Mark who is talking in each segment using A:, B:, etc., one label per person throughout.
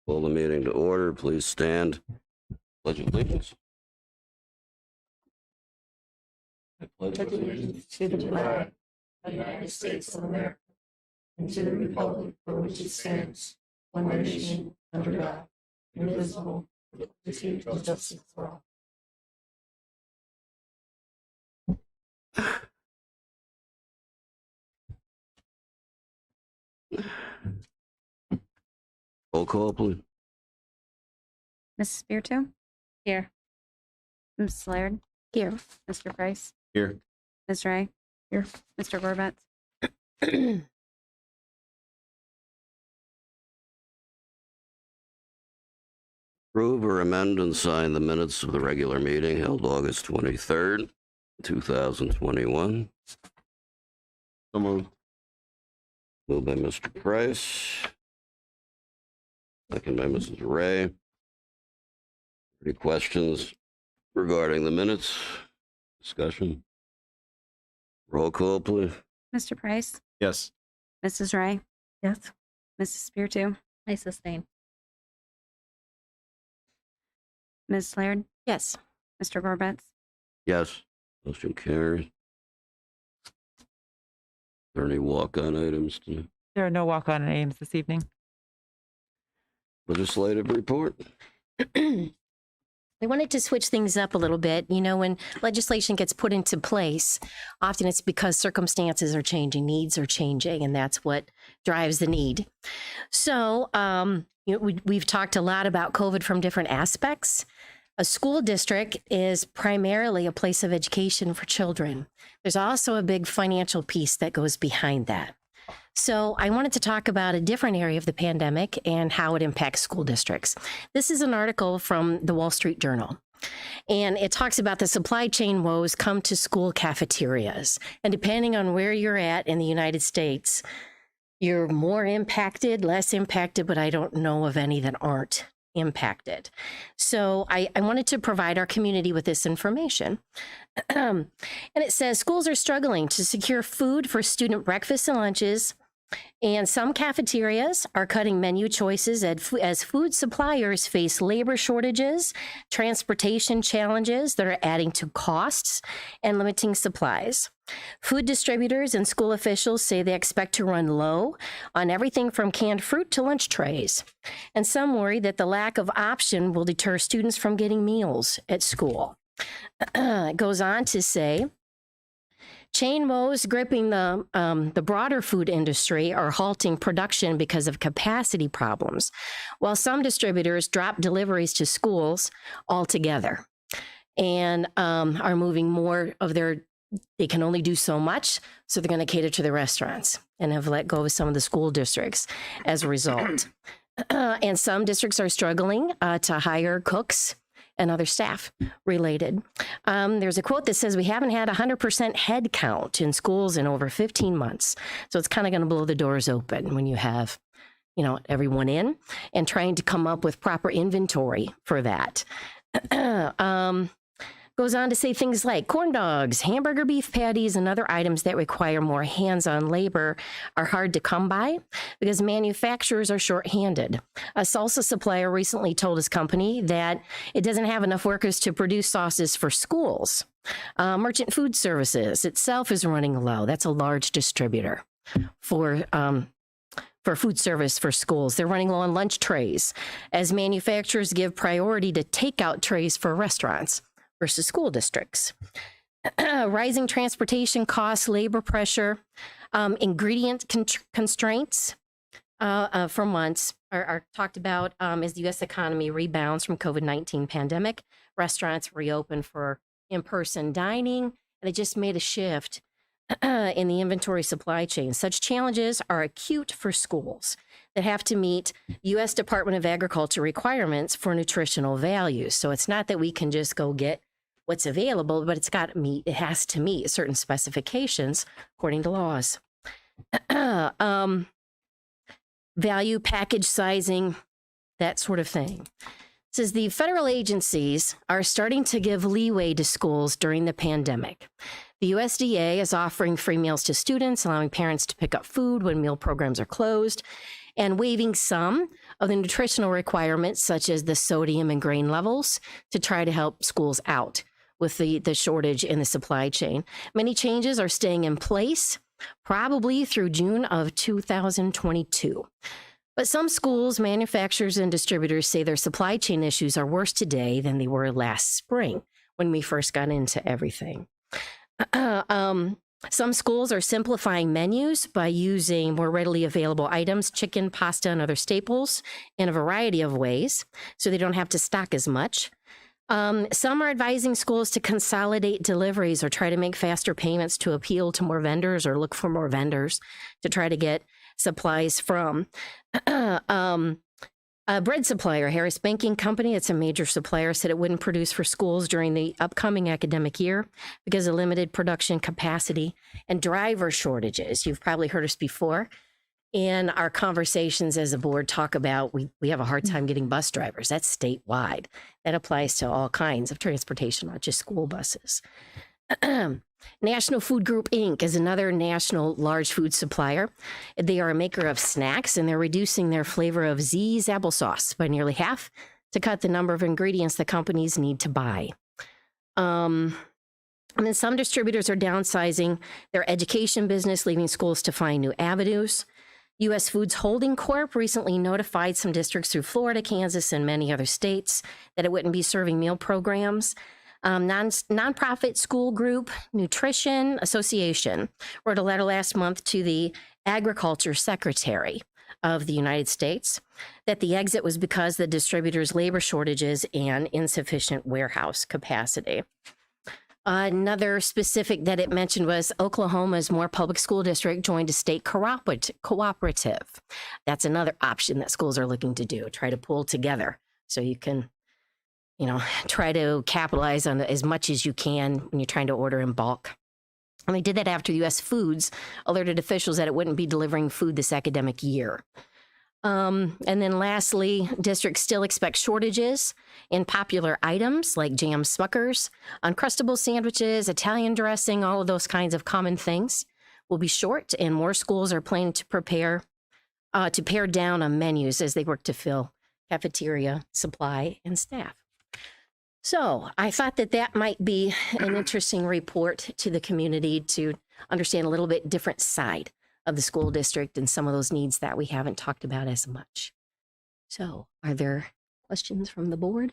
A: Call the meeting to order. Please stand. Pledge of allegiance. I pledge
B: allegiance to the flag of the United States of America and to the republic for which it stands, one nation, under God, indivisible, with liberty and justice for all.
A: Roll call, please.
C: Mrs. Spirito? Here. Ms. Laird? Here. Mr. Price?
A: Here.
C: Ms. Ray?
B: Here.
C: Mr. Gorbetz?
A: Approve or amend and sign the minutes of the regular meeting held August 23rd, 2021.
D: So moved.
A: Moved by Mr. Price. Second by Mrs. Ray. Any questions regarding the minutes? Discussion? Roll call, please.
C: Mr. Price?
D: Yes.
C: Mrs. Ray?
B: Yes.
C: Mrs. Spirito?
E: I sustain.
C: Ms. Laird?
E: Yes.
C: Mr. Gorbetz?
A: Yes. Motion carries. Are there any walk-on items tonight?
F: There are no walk-on items this evening.
A: Legislative report.
E: I wanted to switch things up a little bit. You know, when legislation gets put into place, often it's because circumstances are changing, needs are changing, and that's what drives the need. So, we've talked a lot about COVID from different aspects. A school district is primarily a place of education for children. There's also a big financial piece that goes behind that. So I wanted to talk about a different area of the pandemic and how it impacts school districts. This is an article from the Wall Street Journal, and it talks about the supply chain woes come to school cafeterias. And depending on where you're at in the United States, you're more impacted, less impacted, but I don't know of any that aren't impacted. So I wanted to provide our community with this information. And it says schools are struggling to secure food for student breakfasts and lunches, and some cafeterias are cutting menu choices as food suppliers face labor shortages, transportation challenges that are adding to costs and limiting supplies. Food distributors and school officials say they expect to run low on everything from canned fruit to lunch trays. And some worry that the lack of option will deter students from getting meals at school. It goes on to say, chain woes gripping the broader food industry are halting production because of capacity problems, while some distributors drop deliveries to schools altogether and are moving more of they can only do so much, so they're going to cater to the restaurants and have let go of some of the school districts as a result. And some districts are struggling to hire cooks and other staff related. There's a quote that says, we haven't had 100% head count in schools in over 15 months. So it's kind of going to blow the doors open when you have, everyone in and trying to come up with proper inventory for that. Goes on to say things like corn dogs, hamburger beef patties, and other items that require more hands-on labor are hard to come by because manufacturers are shorthanded. A salsa supplier recently told his company that it doesn't have enough workers to produce sauces for schools. Merchant Food Services itself is running low. That's a large distributor for food service for schools. They're running low on lunch trays as manufacturers give priority to takeout trays for restaurants versus school districts. Rising transportation costs, labor pressure, ingredient constraints for months are talked about as the U.S. economy rebounds from COVID-19 pandemic. Restaurants reopen for in-person dining, and they just made a shift in the inventory supply chain. Such challenges are acute for schools that have to meet U.S. Department of Agriculture requirements for nutritional values. So it's not that we can just go get what's available, but it has to meet certain specifications according to laws. Value, package sizing, that sort of thing. It says the federal agencies are starting to give leeway to schools during the pandemic. The USDA is offering free meals to students, allowing parents to pick up food when meal programs are closed. and waiving some of the nutritional requirements, such as the sodium and grain levels, to try to help schools out with the shortage in the supply chain. Many changes are staying in place, probably through June of 2022. But some schools, manufacturers, and distributors say their supply chain issues are worse today than they were last spring when we first got into everything. Some schools are simplifying menus by using more readily available items, chicken, pasta, and other staples in a variety of ways, so they don't have to stock as much. Some are advising schools to consolidate deliveries or try to make faster payments to appeal to more vendors or look for more vendors to try to get supplies from. A bread supplier, Harris Banking Company, it's a major supplier, said it wouldn't produce for schools during the upcoming academic year because of limited production capacity and driver shortages. You've probably heard us before in our conversations as a board talk about we have a hard time getting bus drivers. That's statewide. That applies to all kinds of transportation, not just school buses. National Food Group, Inc. is another national large food supplier. They are a maker of snacks, and they're reducing their flavor of Z's applesauce by nearly half to cut the number of ingredients that companies need to buy. And then some distributors are downsizing their education business, leaving schools to find new avenues. U.S. Foods Holding Corp. recently notified some districts through Florida, Kansas, and many other states that it wouldn't be serving meal programs. Nonprofit school group Nutrition Association wrote a letter last month to the Agriculture Secretary of the United States that the exit was because the distributors' labor shortages and insufficient warehouse capacity. Another specific that it mentioned was Oklahoma's Moore Public School District joined a state cooperative. That's another option that schools are looking to do, try to pull together so you can try to capitalize on as much as you can when you're trying to order in bulk. And they did that after U.S. Foods alerted officials that it wouldn't be delivering food this academic year. And then lastly, districts still expect shortages in popular items like jam Smuckers, Uncrustable sandwiches, Italian dressing, all of those kinds of common things will be short, and more schools are planning to pare down on menus as they work to fill cafeteria supply and staff. So I thought that might be an interesting report to the community to understand a little bit different side of the school district and some of those needs that we haven't talked about as much. So are there questions from the board?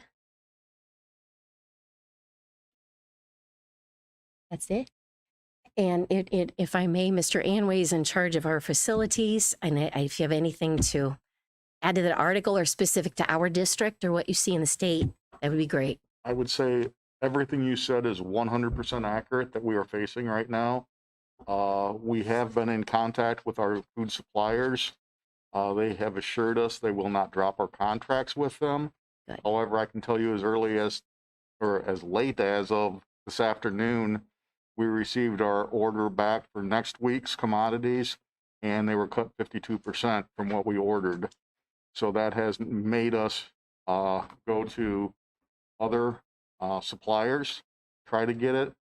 E: That's it. And if I may, Mr. Anway is in charge of our facilities. And if you have anything to add to the article or specific to our district or what you see in the state, that would be great.
G: I would say everything you said is 100% accurate that we are facing right now. We have been in contact with our food suppliers. They have assured us they will not drop our contracts with them.
E: Good.
G: However, I can tell you as late as of this afternoon, we received our order back for next week's commodities, and they were cut 52% from what we ordered. So that has made us go to other suppliers, try to get it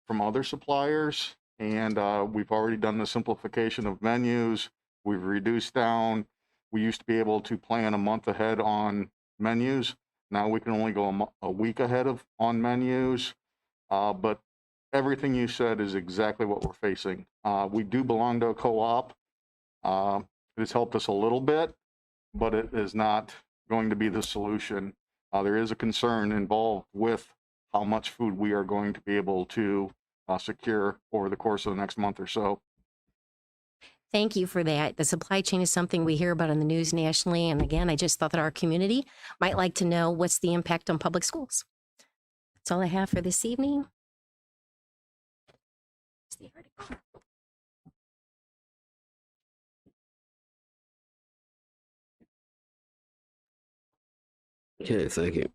G: from other suppliers. And we've already done the simplification of menus. We've reduced down. We used to be able to plan a month ahead on menus. Now we can only go a week ahead on menus. But everything you said is exactly what we're facing. We do belong to a co-op. It has helped us a little bit, but it is not going to be the solution. There is a concern involved with how much food we are going to be able to secure over the course of the next month or so.
E: Thank you for that. The supply chain is something we hear about in the news nationally. And again, I just thought that our community might like to know what's the impact on public schools. That's all I have for this evening. That's the article.
A: Okay, thank you.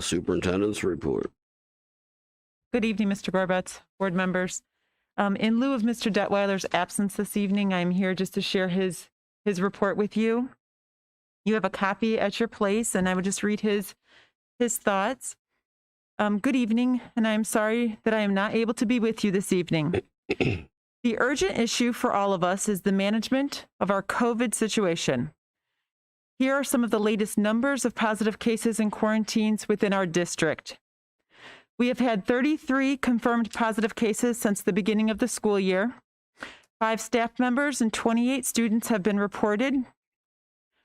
A: Superintendent's report.
F: Good evening, Mr. Gorbetz, board members. In lieu of Mr. Detweiler's absence this evening, I'm here just to share his report with you. You have a copy at your place, and I would just read his thoughts. Good evening, and I'm sorry that I am not able to be with you this evening. The urgent issue for all of us is the management of our COVID situation. Here are some of the latest numbers of positive cases and quarantines within our district. We have had 33 confirmed positive cases since the beginning of the school year. 5 staff members and 28 students have been reported.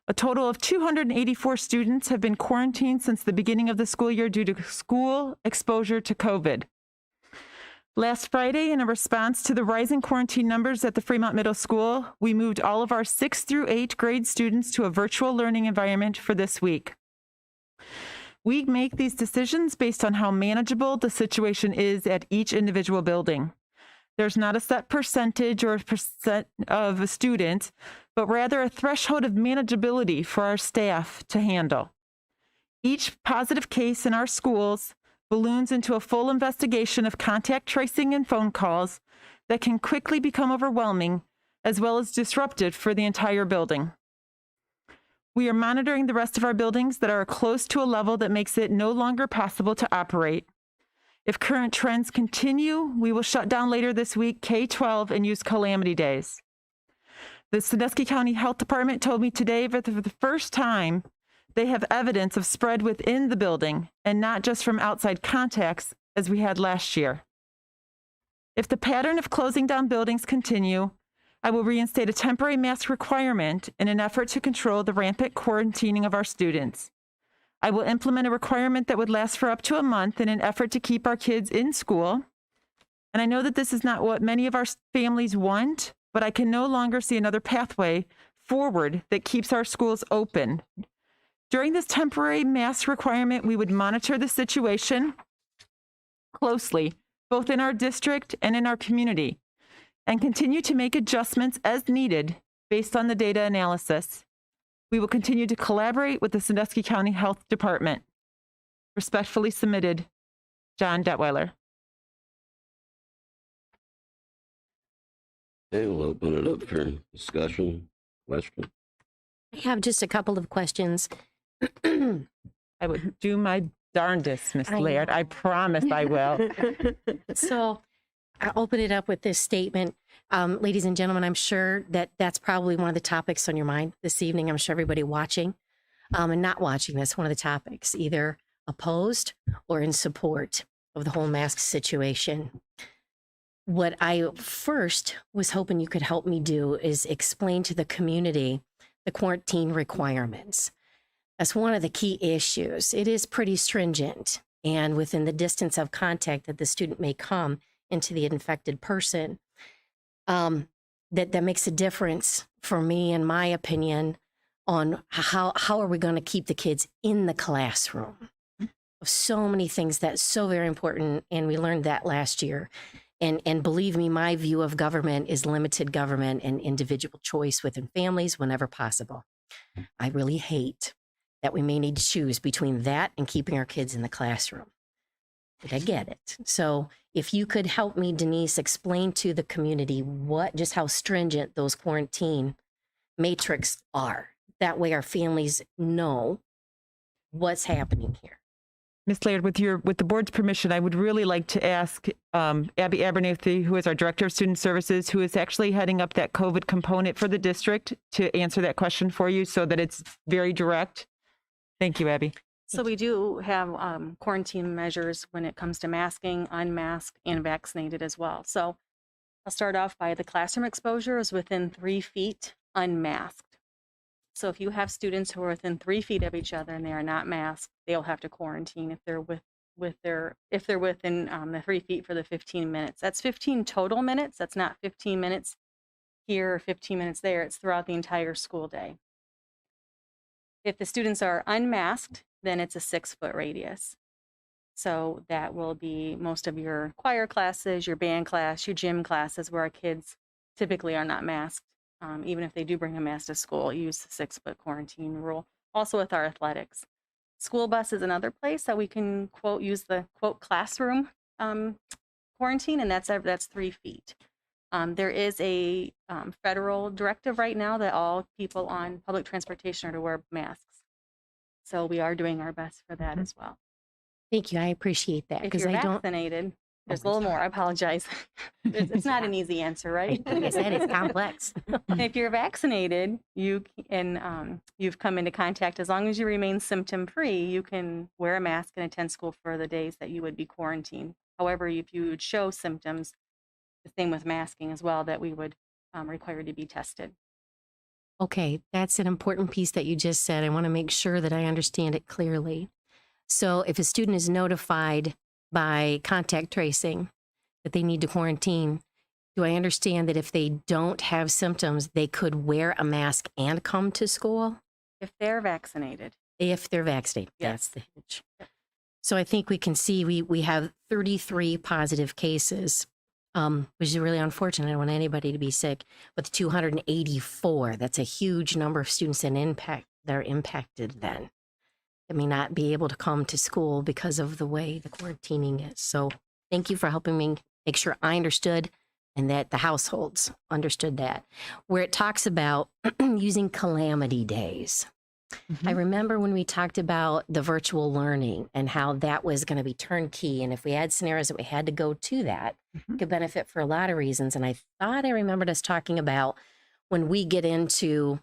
F: A total of 284 students have been quarantined since the beginning of the school year due to school exposure to COVID. Last Friday, in a response to the rising quarantine numbers at the Fremont Middle School, we moved all of our 6th through 8th grade students to a virtual learning environment for this week. We make these decisions based on how manageable the situation is at each individual building. There's not a set percentage or percent of students, but rather a threshold of manageability for our staff to handle. Each positive case in our schools balloons into a full investigation of contact tracing and phone calls that can quickly become overwhelming as well as disruptive for the entire building. We are monitoring the rest of our buildings that are close to a level that makes it no longer possible to operate. If current trends continue, we will shut down later this week K-12 and use calamity days. The Sandusky County Health Department told me today that for the first time, they have evidence of spread within the building and not just from outside contacts as we had last year. If the pattern of closing down buildings continue, I will reinstate a temporary mask requirement in an effort to control the rampant quarantining of our students. I will implement a requirement that would last for up to a month in an effort to keep our kids in school. And I know that this is not what many of our families want, but I can no longer see another pathway forward that keeps our schools open. During this temporary mask requirement, we would monitor the situation closely, both in our district and in our community, and continue to make adjustments as needed based on the data analysis. We will continue to collaborate with the Sandusky County Health Department. Respectfully submitted, John Detweiler.
A: Okay, we'll open it up for discussion, question.
E: I have just a couple of questions.
F: I would do my darndest, Miss
E: I
F: Laird. I
E: know.
F: promise I will.
E: So I'll open it up with this statement. Ladies and gentlemen, I'm sure that that's probably one of the topics on your mind this evening. I'm sure everybody watching and not watching this, one of the topics, either opposed or in support of the whole mask situation. What I first was hoping you could help me do is explain to the community the quarantine requirements. That's one of the key issues. It is pretty stringent, and within the distance of contact that the student may come into the infected person, that makes a difference for me, in my opinion, on how are we going to keep the kids in the classroom. So many things that's so very important, and we learned that last year. And believe me, my view of government is limited government and individual choice within families whenever possible. I really hate that we may need to choose between that and keeping our kids in the classroom. But I get it. So if you could help me, Denise, explain to the community just how stringent those quarantine matrix are. That way our families know what's happening here.
F: Ms. Laird, with the board's permission, I would really like to ask Abby Abernathy, who is our Director of Student Services, who is actually heading up that COVID component for the district, to answer that question for you so that it's very direct. Thank you, Abby.
H: So we do have quarantine measures when it comes to masking, unmasked, and vaccinated as well. So I'll start off by the classroom exposure is within 3 feet unmasked. So if you have students who are within 3 feet of each other and they are not masked, they'll have to quarantine if they're within the 3 feet for the 15 minutes. That's 15 total minutes. That's not 15 minutes here or 15 minutes there. It's throughout the entire school day. If the students are unmasked, then it's a 6-foot radius. So that will be most of your choir classes, your band class, your gym classes, where our kids typically are not masked. Even if they do bring a mask to school, use the 6-foot quarantine rule. Also with our athletics. School bus is another place that we can use the classroom quarantine, and that's 3 feet. There is a federal directive right now that all people on public transportation are to wear masks. So we are doing our best for that as well.
E: Thank you. I appreciate that
H: If you're
E: I don't.
H: vaccinated, There's a little more. I apologize. It's not an easy answer, right?
E: Like I said, it's complex.
H: If you're vaccinated, you've come into contact, as long as you remain symptom-free, you can wear a mask and attend school for the days that you would be quarantined. However, if you would show symptoms, the same with masking as well, that we would require to be tested.
E: Okay, that's an important piece that you just said. I want to make sure that I understand it clearly. So if a student is notified by contact tracing that they need to quarantine, do I understand that if they don't have symptoms, they could wear a mask and come to school?
H: If they're vaccinated.
E: If they're vaccinated, that's
H: Yes.
E: the hitch. So I think we can see we have 33 positive cases, which is really unfortunate. I don't want anybody to be sick. But the 284, that's a huge number of students that are impacted then. That may not be able to come to school because of the way the quarantining is. So thank you for helping me make sure I understood and that the households understood that. Where it talks about using calamity days. I remember when we talked about the virtual learning and how that was going to be turnkey. And if we had scenarios that we had to go to that, it could benefit for a lot of reasons. And I thought I remembered us talking about when we get into,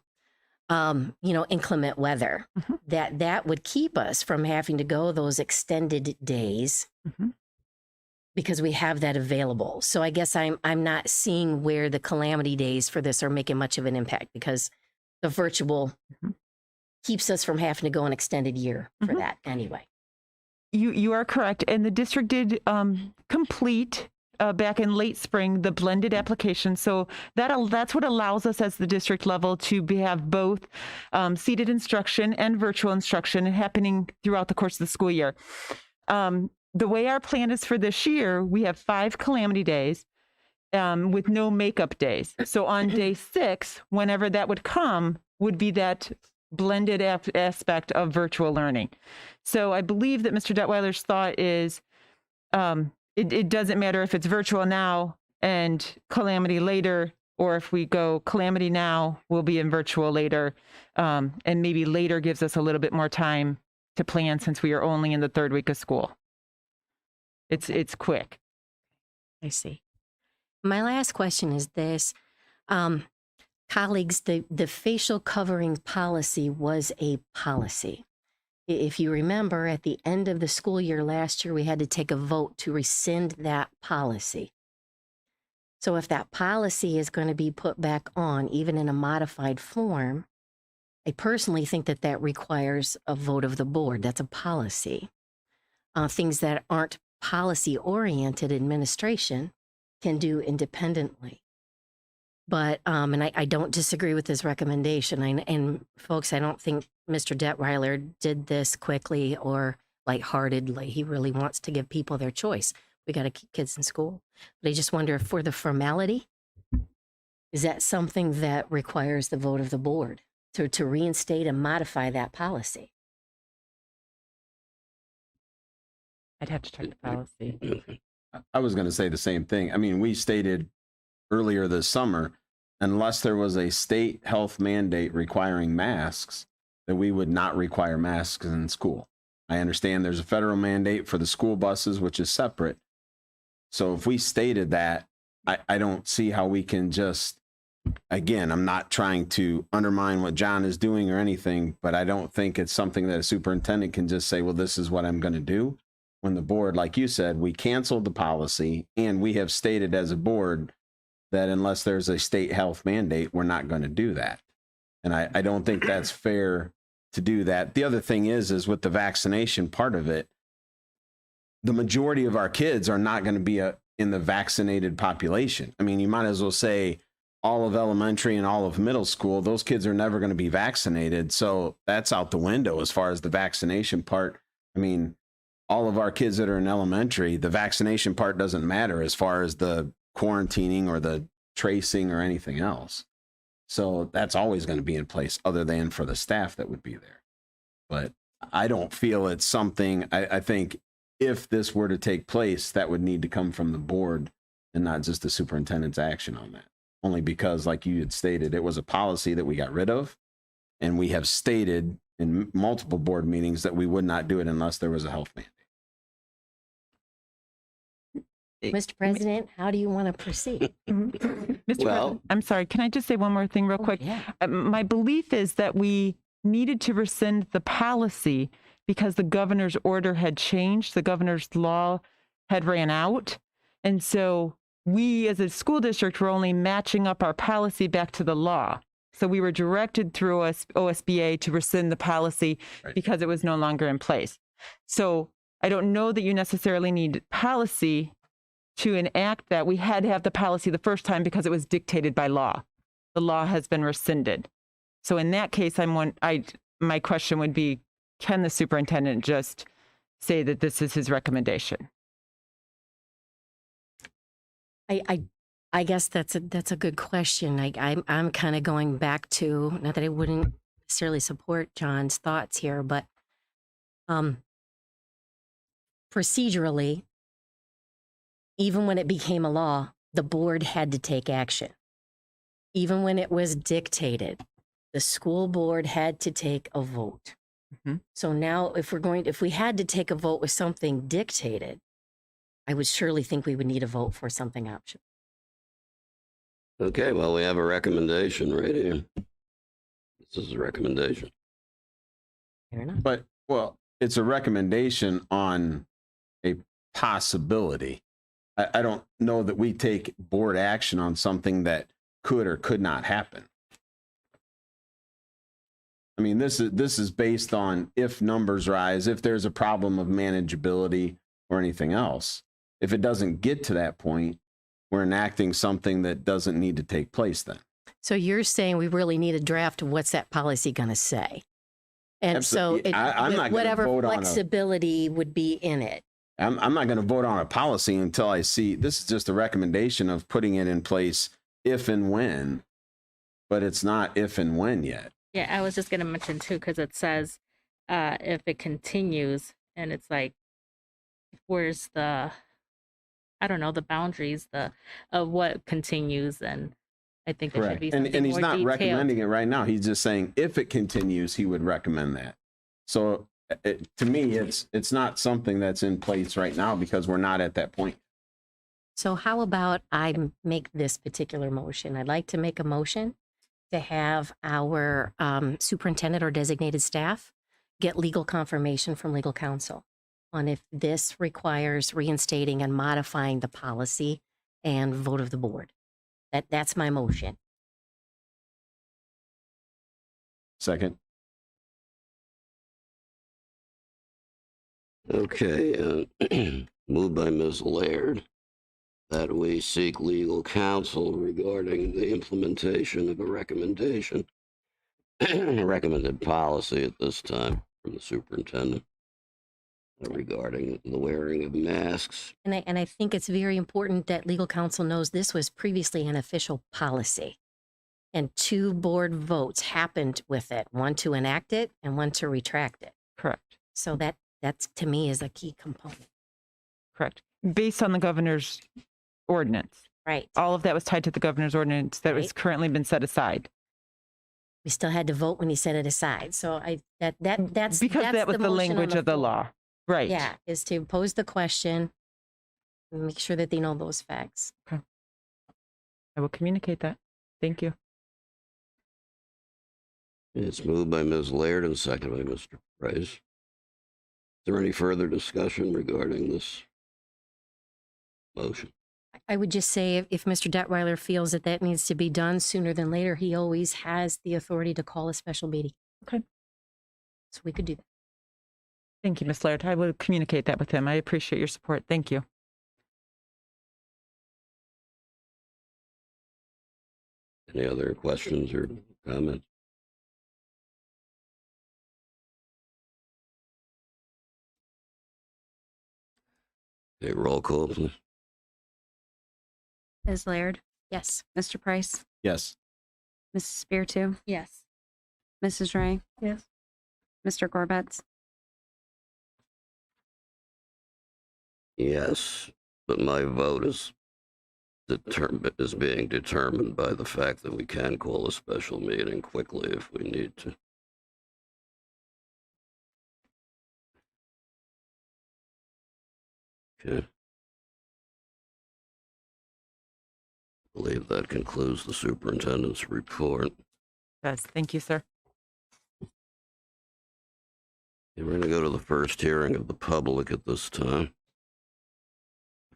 E: inclement weather, that would keep us from having to go those extended days because we have that available. So I guess I'm not seeing where the calamity days for this are making much of an impact because the virtual keeps us from having to go an extended year for that anyway.
F: You are correct. And the district did complete back in late spring the blended application. So that's what allows us as the district level to have both seated instruction and virtual instruction happening throughout the course of the school year. The way our plan is for this year, we have 5 calamity days with no makeup days. So on day 6, whenever that would come, would be that blended aspect of virtual learning. So I believe that Mr. Detweiler's thought is it doesn't matter if it's virtual now and calamity later, or if we go calamity now, we'll be in virtual later. And maybe later gives us a little bit more time to plan since we are only in the 3rd week of school. It's quick.
E: I see. My last question is this. Colleagues, the facial covering policy was a policy. If you remember, at the end of the school year last year, we had to take a vote to rescind that policy. So if that policy is going to be put back on, even in a modified form, I personally think that requires a vote of the board. That's a policy. Things that aren't policy-oriented administration can do independently. But, and I don't disagree with his recommendation. And folks, I don't think Mr. Detweiler did this quickly or lightheartedly. He really wants to give people their choice. We got to keep kids in school. But I just wonder if for the formality, is that something that requires the vote of the board to reinstate and modify that policy?
F: I'd have to check the policy.
D: I was going to say the same thing. I mean, we stated earlier this summer, unless there was a state health mandate requiring masks, that we would not require masks in school. I understand there's a federal mandate for the school buses, which is separate. So if we stated that, I don't see how we can just, again, I'm not trying to undermine what John is doing or anything, but I don't think it's something that a superintendent can just say, well, this is what I'm going to do. When the board, like you said, we canceled the policy and we have stated as a board that unless there's a state health mandate, we're not going to do that. And I don't think that's fair to do that. The other thing is with the vaccination part of it, the majority of our kids are not going to be in the vaccinated population. I mean, you might as well say all of elementary and all of middle school, those kids are never going to be vaccinated. So that's out the window as far as the vaccination part. I mean, all of our kids that are in elementary, the vaccination part doesn't matter as far as the quarantining or the tracing or anything else. So that's always going to be in place other than for the staff that would be there. But I don't feel it's something, I think if this were to take place, that would need to come from the board and not just the superintendent's action on that. Only because, like you had stated, it was a policy that we got rid of. And we have stated in multiple board meetings that we would not do it unless there was a health mandate.
E: Mr. President, how do you want to proceed?
F: Mr.
A: Well-
F: President, I'm sorry. Can I just say one more thing real
E: Oh,
F: quick?
E: yeah.
F: My belief is that we needed to rescind the policy because the governor's order had changed. The governor's law had ran out. And so we as a school district were only matching up our policy back to the law. So we were directed through OSBA to rescind the policy
D: Right.
F: because it was no longer in place. So I don't know that you necessarily need policy to enact that. We had to have the policy the first time because it was dictated by law. The law has been rescinded. So in that case, my question would be, can the superintendent just say that this is his recommendation?
E: I guess that's a good question. I'm kind of going back to, not that I wouldn't necessarily support John's thoughts here, but procedurally, even when it became a law, the board had to take action. Even when it was dictated, the school board had to take a vote.
F: Mhm.
E: So now if we had to take a vote with something dictated, I would surely think we would need a vote for something optional.
A: Okay, well, we have a recommendation right here. This is a recommendation.
E: Fair enough.
D: But, well, it's a recommendation on a possibility. I don't know that we take board action on something that could or could not happen. I mean, this is based on if numbers rise, if there's a problem of manageability or anything else. If it doesn't get to that point, we're enacting something that doesn't need to take place then.
E: So you're saying we really need a draft of what's that policy going to say? And so
D: Absolutely. I'm not gonna
E: whatever
D: vote on a-
E: flexibility would be in it.
D: I'm not going to vote on a policy until I see, this is just a recommendation of putting it in place if and when, but it's not if and when yet.
I: Yeah, I was just gonna mention too, because it says if it continues, and it's like, where's the, I don't know, the boundaries of what continues, and I think there should
D: Correct.
I: be
D: And
I: something
D: he's
I: more
D: not
I: detailed.
D: recommending it right now. He's just saying if it continues, he would recommend that. So to me, it's not something that's in place right now because we're not at that point.
E: So how about I make this particular motion? I'd like to make a motion to have our superintendent or designated staff get legal confirmation from legal counsel on if this requires reinstating and modifying the policy and vote of the board. That's my motion.
D: Second.
A: Okay, moved by Ms. Laird that we seek legal counsel regarding the implementation of a recommendation, a recommended policy at this time from the superintendent regarding the wearing of masks.
E: And I think it's very important that legal counsel knows this was previously an official policy. And 2 board votes happened with it, one to enact it and one to retract it.
F: Correct.
E: So that's to me is a key component.
F: Correct. Based on the governor's ordinance.
E: Right.
F: All of that was tied to the governor's ordinance that has
E: Right.
F: currently been set aside.
E: We still had to vote when he set it aside. So that's
F: Because
E: that's
F: that was the
E: motion on
F: language of the
E: floor.
F: law. Right.
E: Yeah, is to pose the question and make sure that they know those facts.
F: I will communicate that. Thank you.
A: It's moved by Ms. Laird and seconded by Mr. Price. Is there any further discussion regarding this motion?
E: I would just say if Mr. Detweiler feels that that needs to be done sooner than later, he always has the authority to call a special meeting.
F: Okay.
E: So we could do that.
F: Thank you, Ms. Laird. I will communicate that with him. I appreciate your support. Thank you.
A: Any other questions or comments? Okay, roll call, please.
C: Ms. Laird,
E: Yes.
C: Mr. Price,
D: Yes.
C: Mrs. Spiritu,
I: Yes.
C: Mrs. Ray,
B: Yes.
C: Mr. Gorbetz,
A: Yes, but my vote is being determined by the fact that we can call a special meeting quickly if we need to. Okay. believe that concludes the superintendent's report.
F: Yes, thank you, sir.
A: We're going to go to the first hearing of the public at this time.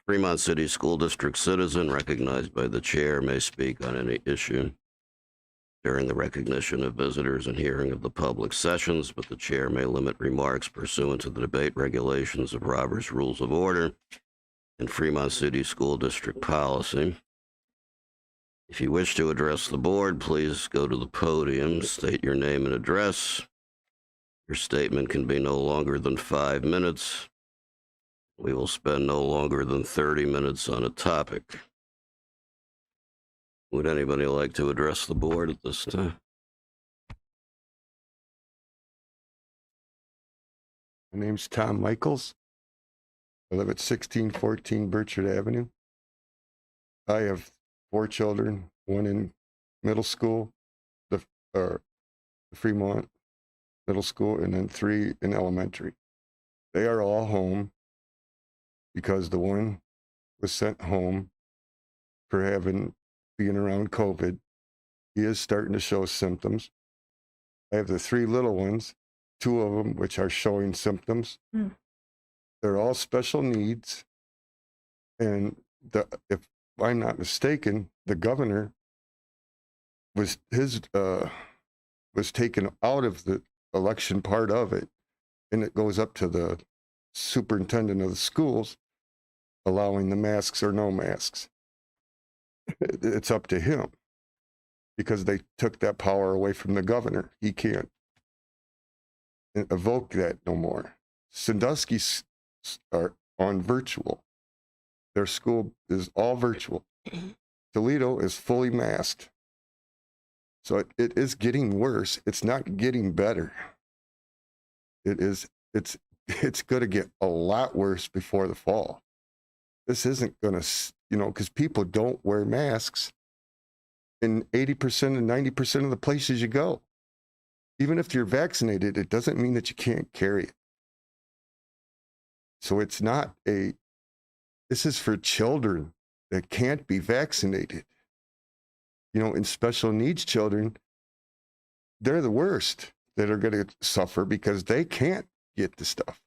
A: Fremont City School District citizen recognized by the chair may speak on any issue during the recognition of visitors and hearing of the public sessions, but the chair may limit remarks pursuant to the debate regulations of Robert's Rules of Order and Fremont City School District policy. If you wish to address the board, please go to the podium, state your name and address. Your statement can be no longer than 5 minutes. We will spend no longer than 30 minutes on a topic. Would anybody like to address the board at this time?
J: My name's Tom Michaels. I live at 1614 Birchard Avenue. I have 4 children, 1 in middle school, the Fremont Middle School, and then 3 in elementary. They are all home because the one was sent home for being around COVID. He is starting to show symptoms. I have the 3 little ones, 2 of them which are showing symptoms. They're all special needs. And if I'm not mistaken, the governor was taken out of the election part of it, and it goes up to the superintendent of the schools, allowing the masks or no masks. It's up to him because they took that power away from the governor. He can't evoke that no more. Sandusky's are on virtual. Their school is all virtual. Toledo is fully masked. So it is getting worse. It's not getting better. It's going to get a lot worse before the fall. This isn't going to, because people don't wear masks in 80% and 90% of the places you go. Even if you're vaccinated, it doesn't mean that you can't carry it. So this is for children that can't be vaccinated. And special needs children, they're the worst that are going to suffer because they can't get the stuff.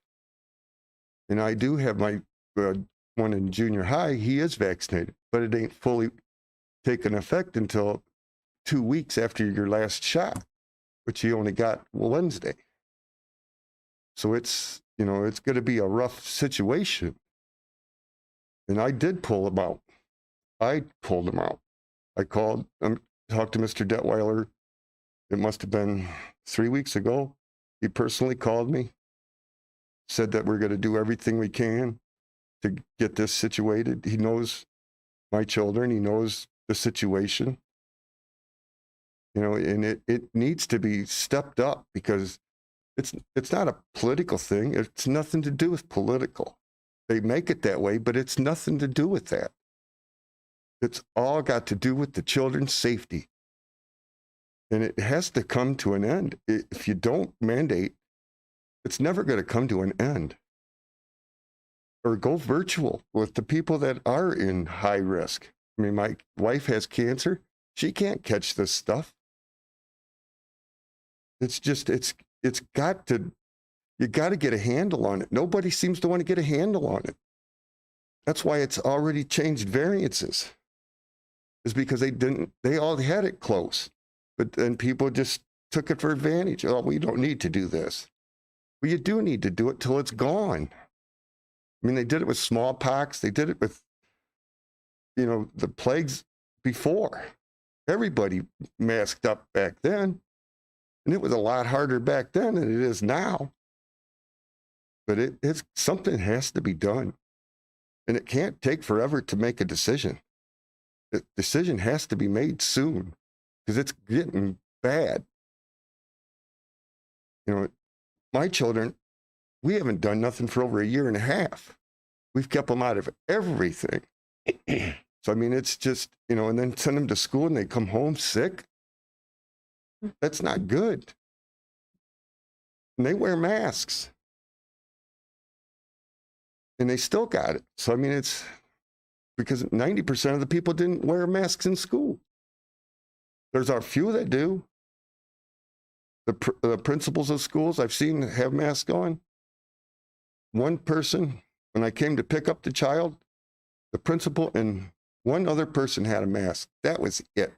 J: And I do have my one in junior high, he is vaccinated, but it ain't fully taken effect until 2 weeks after your last shot, which he only got Wednesday. So it's going to be a rough situation. And I did pull him out. I pulled him out. I called, talked to Mr. Detweiler. It must have been 3 weeks ago. He personally called me, said that we're going to do everything we can to get this situated. He knows my children. He knows the situation. And it needs to be stepped up because it's not a political thing. It's nothing to do with political. They make it that way, but it's nothing to do with that. It's all got to do with the children's safety. And it has to come to an end. If you don't mandate, it's never going to come to an end. Or go virtual with the people that are in high risk. I mean, my wife has cancer. She can't catch this stuff. It's just, you got to get a handle on it. Nobody seems to want to get a handle on it. That's why it's already changed variances. Is because they all had it close, but then people just took it for advantage. Oh, we don't need to do this. Well, you do need to do it till it's gone. I mean, they did it with smallpox. They did it with, the plagues before. Everybody masked up back then. And it was a lot harder back then than it is now. But it's something has to be done. And it can't take forever to make a decision. The decision has to be made soon because it's getting bad. My children, we haven't done nothing for over 1.5 years. We've kept them out of everything. So, I mean, it's just, and then send them to school and they come home sick. That's not good. And they wear masks. And they still got it. So, I mean, because 90% of the people didn't wear masks in school. There's a few that do. The principals of schools I've seen have masks on. One person, when I came to pick up the child, the principal and one other person had a mask. That was it.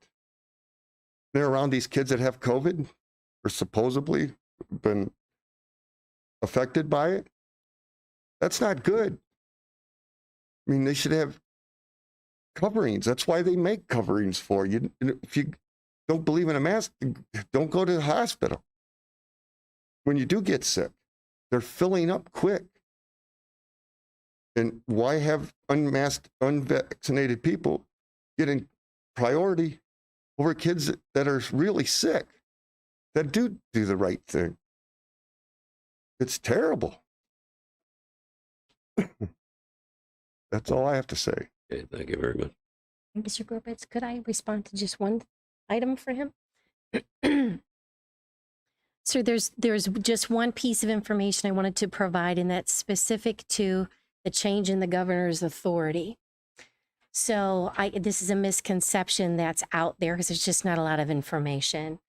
J: They're around these kids that have COVID or supposedly been affected by it. That's not good. I mean, they should have coverings. That's why they make coverings for you. If you don't believe in a mask, don't go to the hospital. When you do get sick, they're filling up quick. And why have unmasked, unvaccinated people getting priority over kids that are really sick, that do the right thing? It's terrible. That's all I have to say.
A: Okay, thank you very much.
E: Mr. Gorbitz, could I respond to just one item for him? So there's just one piece of information I wanted to provide, and that's specific to the change in the governor's authority. So this is a misconception that's out there because there's just not a lot of information.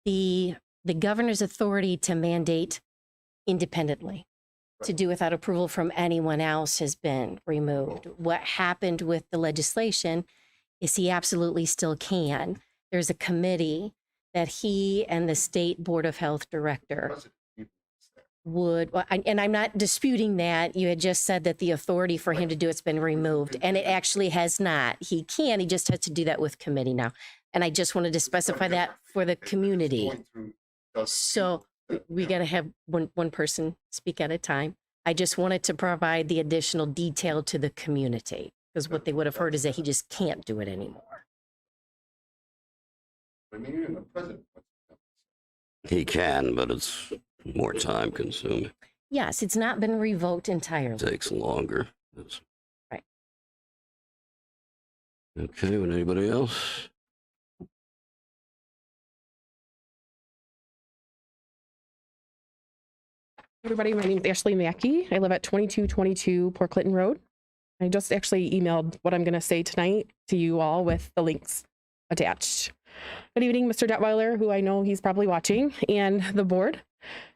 E: The governor's authority to mandate independently, to do without approval from anyone else, has been removed. What happened with the legislation is he absolutely still can. There's a committee that he and the state board of health director would, and I'm not disputing that. You had just said that the authority for him to do it's been removed, and it actually has not. He can, he just has to do that with committee now. And I just wanted to specify that for the community. So we got to have one person speak at a time. I just wanted to provide the additional detail to the community, because what they would have heard is that he just can't do it anymore.
A: He can, but it's more time consuming.
E: Yes, it's not been revoked entirely.
A: Takes longer. It's...
E: Right.
A: Okay, would anybody else?
K: Everybody, my name is Ashley Mackey. I live at 2222 Port Clinton Road. I just actually emailed what I'm going to say tonight to you all with the links attached. Good evening, Mr. Detweiler, who I know he's probably watching, and the board.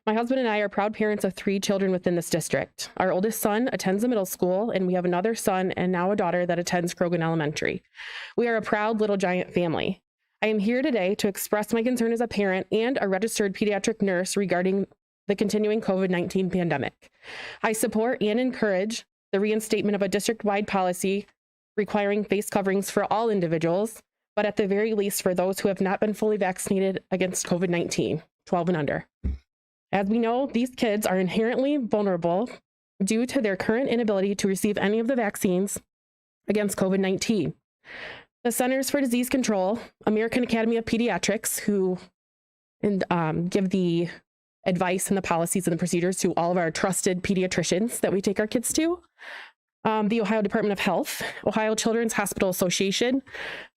K: My husband and I are proud parents of 3 children within this district. Our oldest son attends the middle school, and we have another son and now a daughter that attends Croghan Elementary. We are a proud little giant family. I am here today to express my concern as a parent and a registered pediatric nurse regarding the continuing COVID-19 pandemic. I support and encourage the reinstatement of a district-wide policy requiring face coverings for all individuals, but at the very least for those who have not been fully vaccinated against COVID-19, 12 and under. As we know, these kids are inherently vulnerable due to their current inability to receive any of the vaccines against COVID-19. The Centers for Disease Control, American Academy of Pediatrics, who give the advice and the policies and the procedures to all of our trusted pediatricians that we take our kids to, the Ohio Department of Health, Ohio Children's Hospital Association,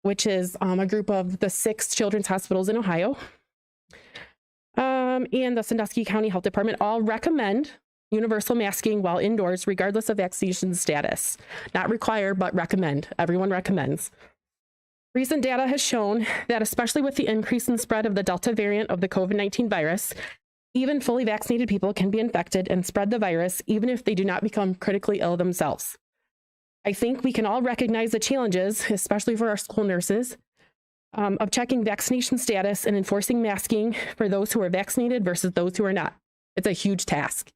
K: which is a group of the 6 children's hospitals in Ohio, and the Sandusky County Health Department all recommend universal masking while indoors, regardless of vaccination status. Not required, but recommend. Everyone recommends. Recent data has shown that, especially with the increase in spread of the Delta variant of the COVID-19 virus, even fully vaccinated people can be infected and spread the virus, even if they do not become critically ill themselves. I think we can all recognize the challenges, especially for our school nurses, of checking vaccination status and enforcing masking for those who are vaccinated versus those who are not. It's a huge task.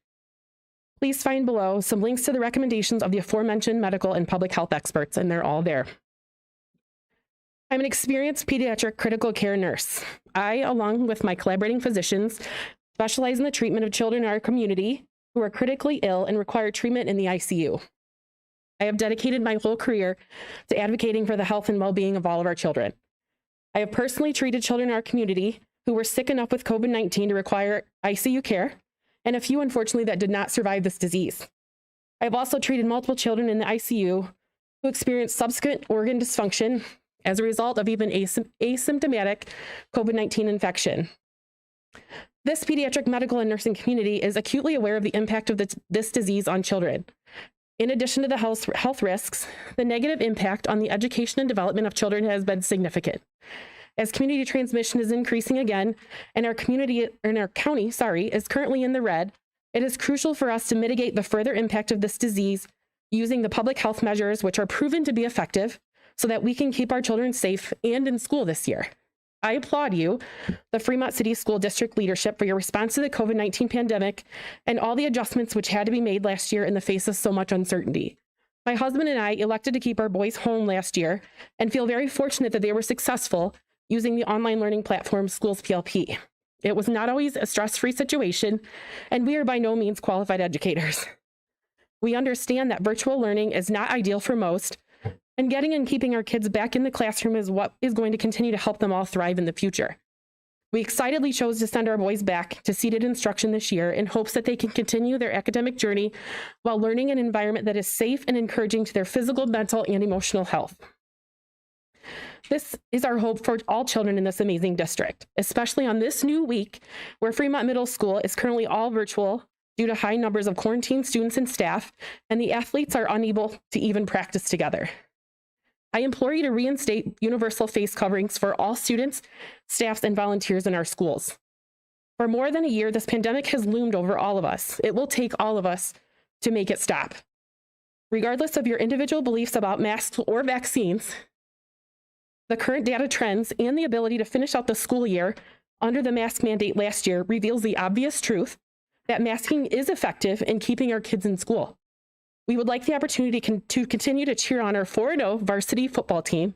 K: Please find below some links to the recommendations of the aforementioned medical and public health experts, and they're all there. I'm an experienced pediatric critical care nurse. I, along with my collaborating physicians, specialize in the treatment of children in our community who are critically ill and require treatment in the ICU. I have dedicated my whole career to advocating for the health and well-being of all of our children. I have personally treated children in our community who were sick enough with COVID-19 to require ICU care, and a few, unfortunately, that did not survive this disease. I have also treated multiple children in the ICU who experienced subsequent organ dysfunction as a result of even asymptomatic COVID-19 infection. This pediatric medical and nursing community is acutely aware of the impact of this disease on children. In addition to the health risks, the negative impact on the education and development of children has been significant. As community transmission is increasing again, and our county, is currently in the red, it is crucial for us to mitigate the further impact of this disease using the public health measures which are proven to be effective so that we can keep our children safe and in school this year. I applaud you, the Fremont City School District leadership, for your response to the COVID-19 pandemic and all the adjustments which had to be made last year in the face of so much uncertainty. My husband and I elected to keep our boys home last year and feel very fortunate that they were successful using the online learning platform Schools PLP. It was not always a stress-free situation, and we are by no means qualified educators. We understand that virtual learning is not ideal for most, and getting and keeping our kids back in the classroom is what is going to continue to help them all thrive in the future. We excitedly chose to send our boys back to seated instruction this year in hopes that they can continue their academic journey while learning in an environment that is safe and encouraging to their physical, mental, and emotional health. This is our hope for all children in this amazing district, especially on this new week where Fremont Middle School is currently all virtual due to high numbers of quarantined students and staff, and the athletes are unable to even practice together. I implore you to reinstate universal face coverings for all students, staffs, and volunteers in our schools. For more than a year, this pandemic has loomed over all of us. It will take all of us to make it stop. Regardless of your individual beliefs about masks or vaccines, the current data trends and the ability to finish out the school year under the mask mandate last year reveals the obvious truth that masking is effective in keeping our kids in school. We would like the opportunity to continue to cheer on our 4-0 varsity football team,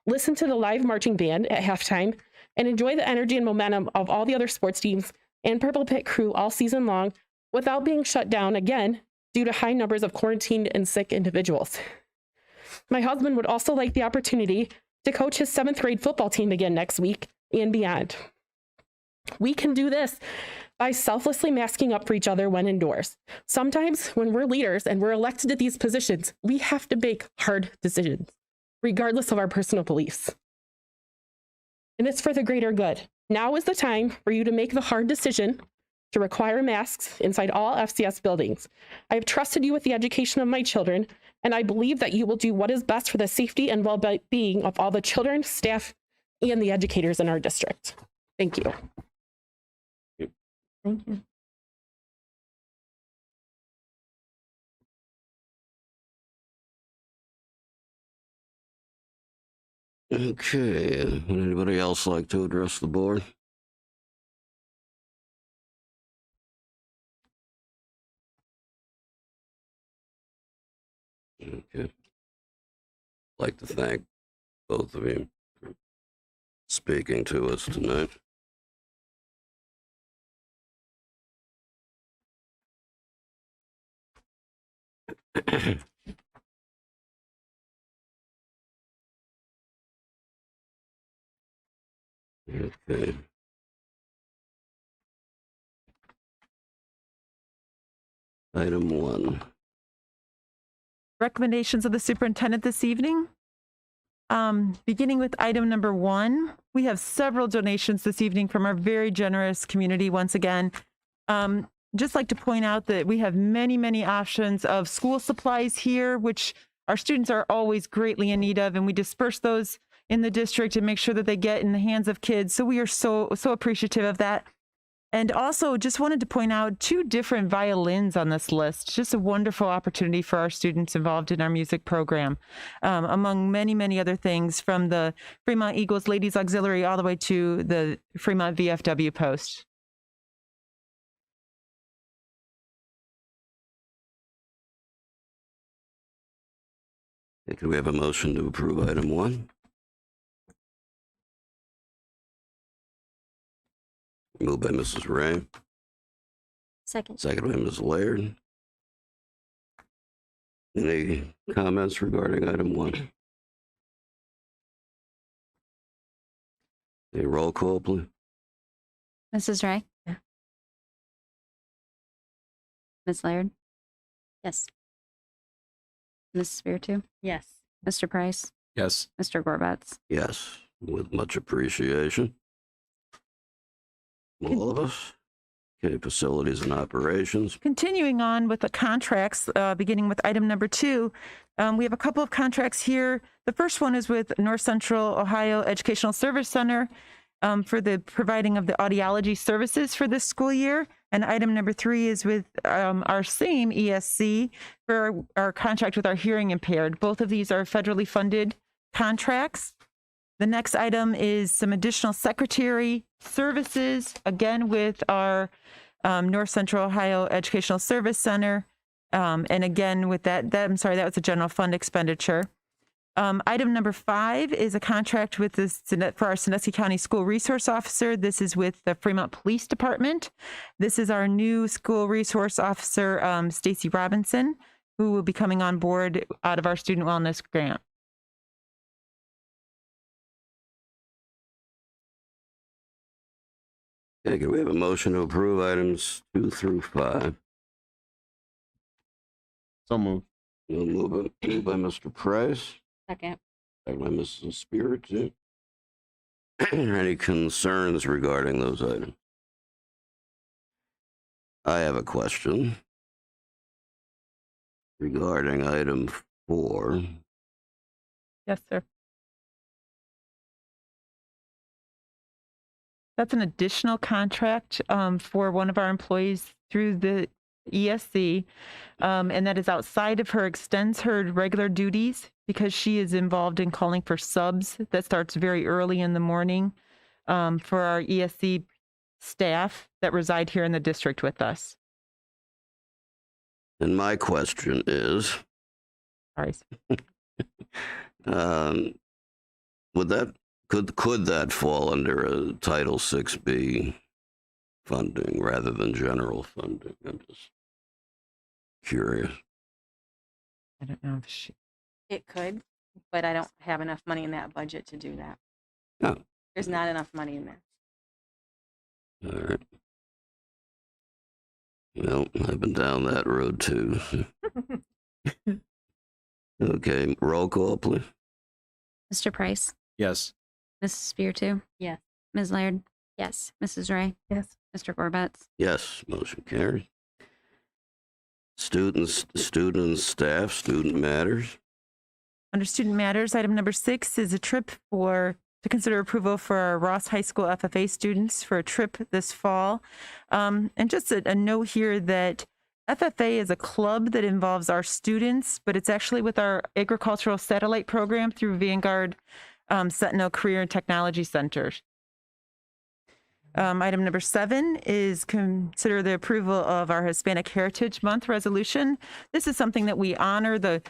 K: listen to the live marching band at halftime, and enjoy the energy and momentum of all the other sports teams and Purple Pit crew all season long without being shut down again due to high numbers of quarantined and sick individuals. My husband would also like the opportunity to coach his 7th grade football team again next week and beyond. We can do this by selflessly masking up for each other when indoors. Sometimes when we're leaders and we're elected to these positions, we have to make hard decisions, regardless of our personal beliefs. And it's for the greater good. Now is the time for you to make the hard decision to require masks inside all FCS buildings. I have trusted you with the education of my children, and I believe that you will do what is best for the safety and well-being of all the children, staff, and the educators in our district. Thank you.
B: Thank you.
A: Okay, would anybody else like to address the board? Okay. I'd like to thank both of you for speaking to us tonight. Okay. Item 1.
F: Recommendations of the superintendent this evening. Beginning with item number 1, we have several donations this evening from our very generous community once again. Just like to point out that we have many, many options of school supplies here, which our students are always greatly in need of, and we disperse those in the district and make sure that they get in the hands of kids. So we are so appreciative of that. And also just wanted to point out 2 different violins on this list. Just a wonderful opportunity for our students involved in our music program, among many, many other things, from the Fremont Eagles Ladies Auxiliary all the way to the Fremont VFW Post.
A: Okay, could we have a motion to approve item 1? Moved by Mrs. Ray,
E: Second.
A: second by Ms. Laird. Any comments regarding item 1? A roll call, please.
C: Mrs. Ray?
B: Yeah.
C: Ms. Laird?
E: Yes.
C: Mrs. Spiritu?
I: Yes.
C: Mr. Price?
D: Yes.
C: Mr. Gorbetz?
A: Yes, with much appreciation. All of us. Okay, facilities and operations.
F: Continuing on with the contracts, beginning with item number 2, we have a couple of contracts here. The first one is with North Central Ohio Educational Service Center for the providing of the audiology services for this school year. And item number 3 is with our same ESC for our contract with our hearing impaired. Both of these are federally funded contracts. The next item is some additional secretary services, again with our North Central Ohio Educational Service Center. And again, with that I'm sorry, that was a general fund expenditure. Item number 5 is a contract with for our Sandusky County School Resource Officer. This is with the Fremont Police Department. This is our new school resource officer, Stacy Robinson, who will be coming on board out of our student wellness grant.
A: Okay, can we have a motion to approve items 2 through 5?
D: So moved.
A: We'll moved by Mr. Price,
I: Second.
A: second by Mrs. Spiritu. Any concerns regarding those items? I have a question regarding item 4.
F: Yes, sir. That's an additional contract for one of our employees through the ESC, and that is outside of her, extends her regular duties because she is involved in calling for subs that starts very early in the morning for our ESC staff that reside here in the district with us.
A: And my question is,
F: Sorry.
A: could that fall under a Title 6B funding rather than general funding? I'm just curious.
F: I don't know if she.
H: It could, but I don't have enough money in that budget to do that.
A: Oh.
H: There's not enough money in there.
A: All right. Well, I've been down that road too. Okay, roll call, please.
C: Mr. Price,
D: Yes.
C: Mrs. Spiritu,
I: Yes.
C: Ms. Laird,
E: Yes.
C: Mrs. Ray,
K: Yes.
C: Mr. Gorbetz.
A: Yes, motion carries. Students, staff, student matters.
F: Under student matters, item number 6 is a trip to consider approval for our Ross High School FFA students for a trip this fall. And just a note here that FFA is a club that involves our students, but it's actually with our agricultural satellite program through Vanguard Sentinel Career and Technology Centers. Item number 7 is consider the approval of our Hispanic Heritage Month resolution. This is something that we honor the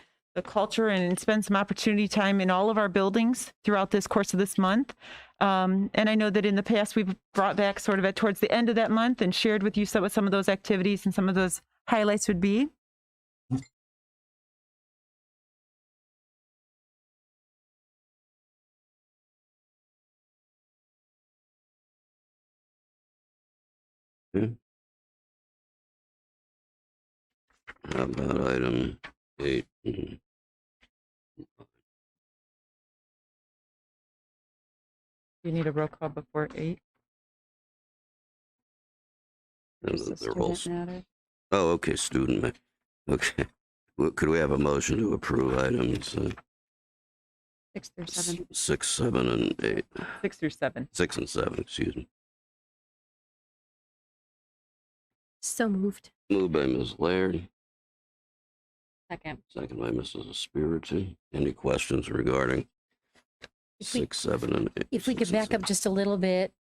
F: culture and spend some opportunity time in all of our buildings throughout this course of this month. And I know that in the past we've brought back sort of towards the end of that month and shared with you what some of those activities and some of those highlights would be.
A: How about item 8?
F: You need a roll call before 8.
A: They're all. Oh, okay, student. Okay. Well, could we have a motion to approve items
C: 6 through 7.
A: 6, 7, and 8?
F: 6 through 7.
A: 6 and 7, excuse me.
E: So moved.
A: Moved by Ms. Laird,
I: Second.
A: second by Mrs. Espiritu. Any questions regarding
E: If we-
A: 6, 7, and 8?
E: If we could
A: 6 and
E: back up just a little bit,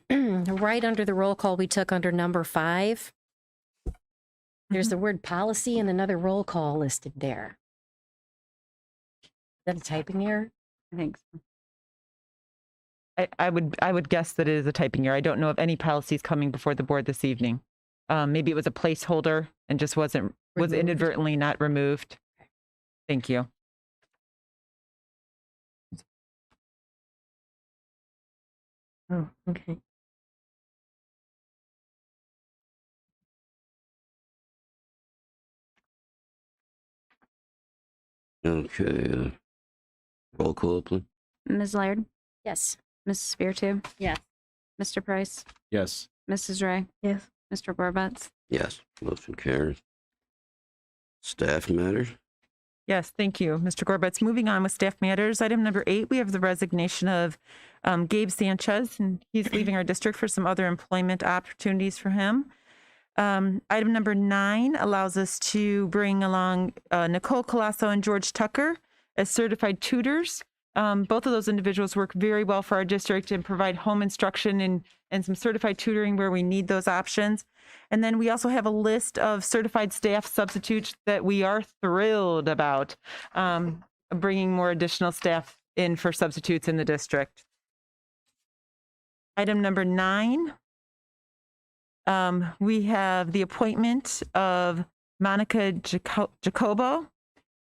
E: right under the roll call we took under number 5, there's the word policy and another roll call listed there. Is that a typing error?
C: I think so.
F: I would guess that it is a typing error. I don't know of any policies coming before the board this evening. Maybe it was a placeholder and just was
E: Removed.
F: inadvertently not removed. Thank you.
E: Oh, okay.
A: Okay. Roll call, please.
C: Ms. Laird,
E: Yes.
C: Mrs. Spiritu,
I: Yes.
C: Mr. Price,
D: Yes.
C: Mrs. Ray,
K: Yes.
C: Mr. Gorbutz,
A: Yes, motion carries. Staff matters?
F: Yes, thank you, Mr. Gorbutz. Moving on with staff matters, item number 8, we have the resignation of Gabe Sanchez, and he's leaving our district for some other employment opportunities for him. Item number 9 allows us to bring along Nicole Colasso and George Tucker as certified tutors. Both of those individuals work very well for our district and provide home instruction and some certified tutoring where we need those options. And then we also have a list of certified staff substitutes that we are thrilled about bringing more additional staff in for substitutes in the district. Item number 9, we have the appointment of Monica Jacobo,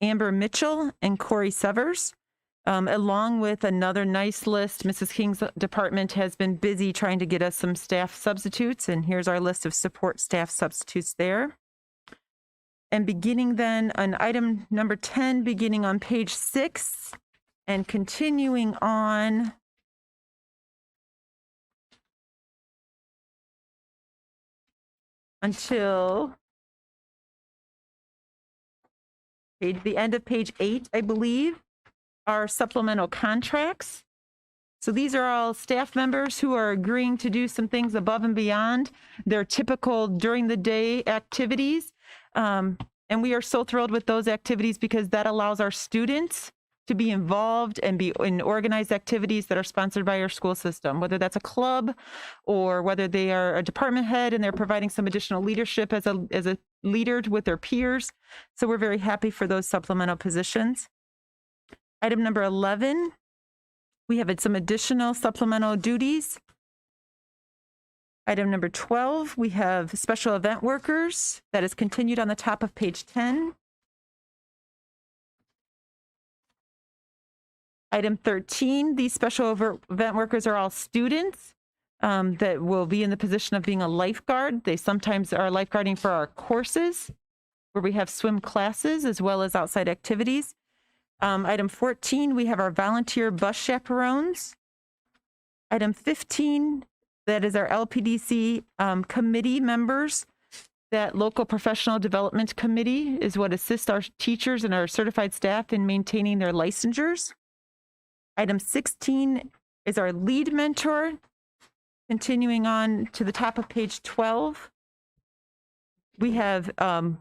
F: Amber Mitchell, and Corey Severs. Along with another nice list. Mrs. King's department has been busy trying to get us some staff substitutes, and here's our list of support staff substitutes there. And beginning then on item number 10, beginning on page 6 and continuing on until the end of page 8, I believe, are supplemental contracts. So these are all staff members who are agreeing to do some things above and beyond their typical during the day activities. And we are so thrilled with those activities because that allows our students to be involved and be in organized activities that are sponsored by our school system, whether that's a club or whether they are a department head and they're providing some additional leadership as a leader with their peers. So we're very happy for those supplemental positions. Item number 11, we have some additional supplemental duties. Item number 12, we have special event workers. That is continued on the top of page 10. Item 13, these special event workers are all students that will be in the position of being a lifeguard. They sometimes are lifeguarding for our courses where we have swim classes as well as outside activities. Item 14, we have our volunteer bus chaperones. Item 15, that is our LPDC committee members. That local professional development committee is what assists our teachers and our certified staff in maintaining their licensures. Item 16 is our lead mentor. Continuing on to the top of page 12. We have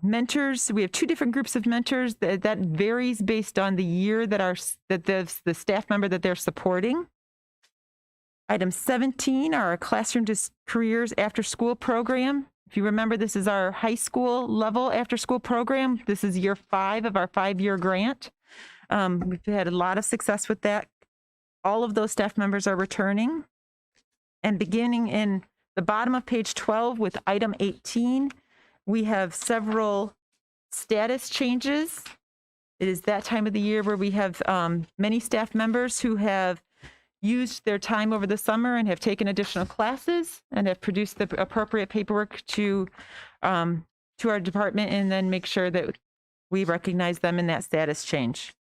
F: mentors. We have 2 different groups of mentors that varies based on the year that the staff member that they're supporting. Item 17 are our Classroom to Careers After School program. If you remember, this is our high school level after school program. This is year 5 of our 5-year grant. We've had a lot of success with that. All of those staff members are returning. And beginning in the bottom of page 12 with item 18, we have several status changes. It is that time of the year where we have many staff members who have used their time over the summer and have taken additional classes and have produced the appropriate paperwork to our department and then make sure that we recognize them in that status change.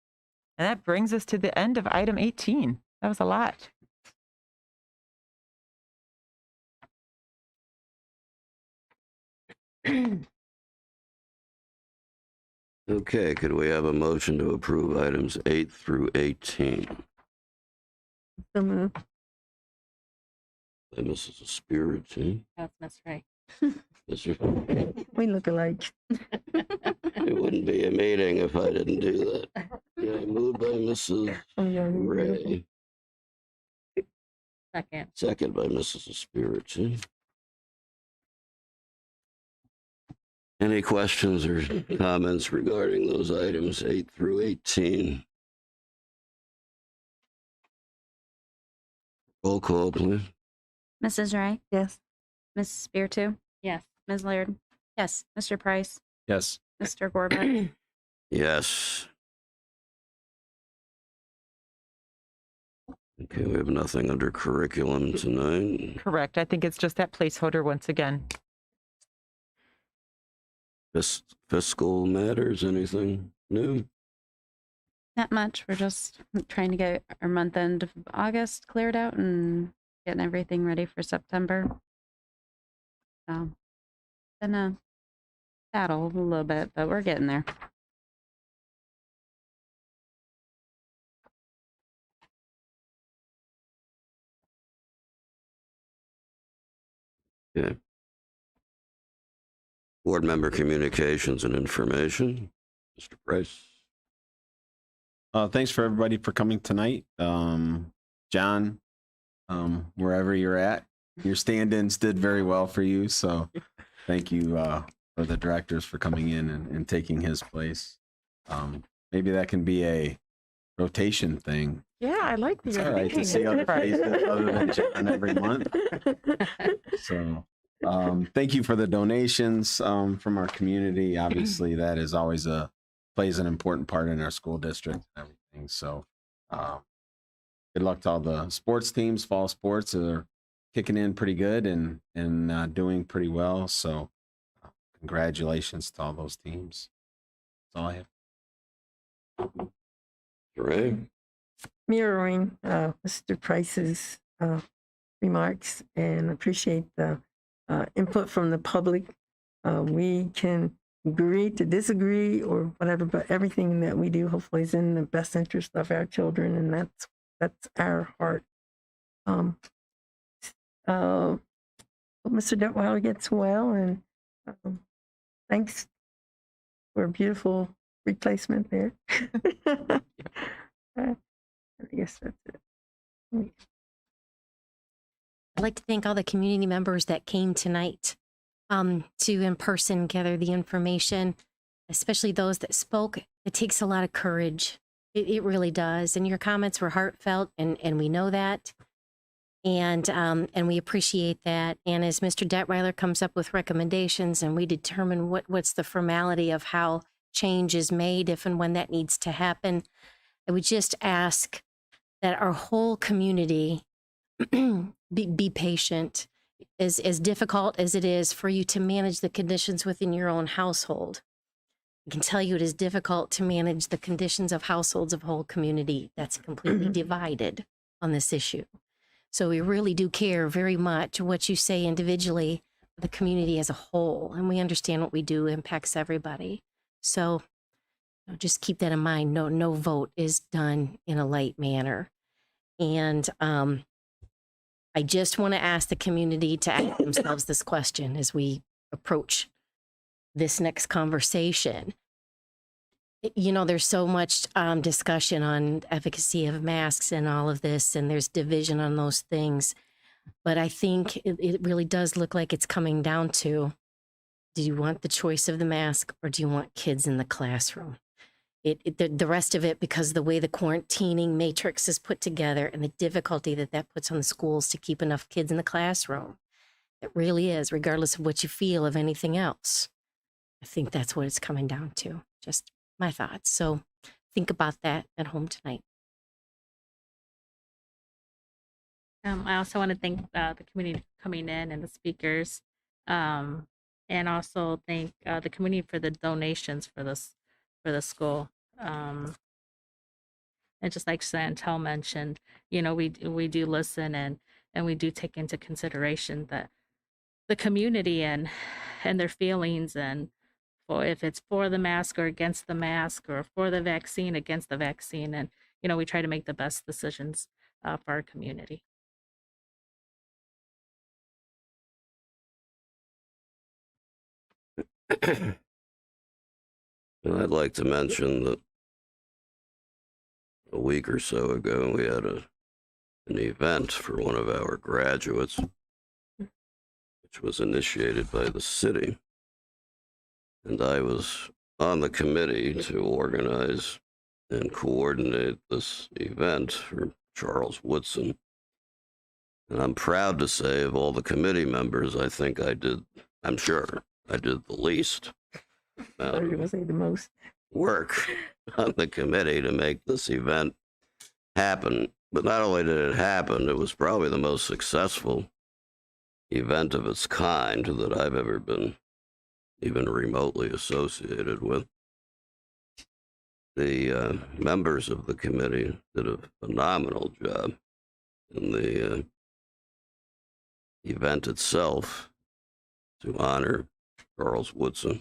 F: And that brings us to the end of item 18. That was a lot.
A: Okay, could we have a motion to approve items 8 through 18?
B: So move.
A: By Mrs. Espiritu.
I: That's Miss Ray.
A: Mr.
B: We look alike.
A: It wouldn't be a meeting if I didn't do that. Okay, moved by Mrs.
B: Oh, yeah, you're beautiful.
A: Ray,
I: Second.
A: second by Mrs. Espiritu. Any questions or comments regarding those items 8 through 18? Roll call, please.
C: Mrs. Ray,
B: Yes.
C: Mrs. Spiritu,
I: Yes.
C: Ms. Laird,
E: Yes.
C: Mr. Price,
D: Yes.
C: Mr. Gorbutz.
A: Yes. Okay, we have nothing under curriculum tonight.
F: Correct. I think it's just that placeholder once again.
A: Fiscal matters, anything new?
C: Not much. We're just trying to get our month end of August cleared out and getting everything ready for September. So been a battle a little bit, but we're getting there.
A: Okay. Board member communications and information. Mr. Price.
D: Thanks for everybody for coming tonight. John, wherever you're at, your stand-ins did very well for you. So thank you for the directors for coming in and taking his place. Maybe that can be a rotation thing.
K: Yeah, I like the
D: It's all right to see other faces other than John every month. So thank you for the donations from our community. Obviously, that is always plays an important part in our school district and everything. So good luck to all the sports teams. Fall sports are kicking in pretty good and doing pretty well. So congratulations to all those teams. That's all I have.
A: Ray.
B: Mirroring Mr. Price's remarks and appreciate the input from the public. We can agree to disagree or whatever, but everything that we do hopefully is in the best interest of our children, and that's our heart. Mr. Detweiler gets well, and thanks for a beautiful replacement there. I guess that's it.
E: I'd like to thank all the community members that came tonight to in person gather the information, especially those that spoke. It takes a lot of courage. It really does. And your comments were heartfelt, and we know that. And we appreciate that. And as Mr. Detweiler comes up with recommendations and we determine what's the formality of how change is made, if and when that needs to happen, I would just ask that our whole community be patient. As difficult as it is for you to manage the conditions within your own household, I can tell you it is difficult to manage the conditions of households of a whole community that's completely divided on this issue. So we really do care very much what you say individually, the community as a whole, and we understand what we do impacts everybody. So just keep that in mind. No vote is done in a light manner. And I just want to ask the community to ask themselves this question as we approach this next conversation. You know, there's so much discussion on efficacy of masks and all of this, and there's division on those things. But I think it really does look like it's coming down to, do you want the choice of the mask or do you want kids in the classroom? The rest of it, because the way the quarantining matrix is put together and the difficulty that puts on the schools to keep enough kids in the classroom, it really is, regardless of what you feel of anything else. I think that's what it's coming down to. Just my thoughts. So think about that at home tonight.
I: I also want to thank the community for coming in and the speakers, and also thank the community for the donations for the school. And just like Chantel mentioned, you know, we do listen and we do take into consideration the community and their feelings, and if it's for the mask or against the mask, or for the vaccine against the vaccine, and you know, we try to make the best decisions for our community.
A: And I'd like to mention that a week or so ago, we had an event for one of our graduates, which was initiated by the city. And I was on the committee to organize and coordinate this event for Charles Woodson. And I'm proud to say, of all the committee members, I think I'm sure I did the least
B: The most
A: work on the committee to make this event happen. But not only did it happen, it was probably the most successful event of its kind that I've ever been even remotely associated with. The members of the committee did a phenomenal job in the event itself to honor Charles Woodson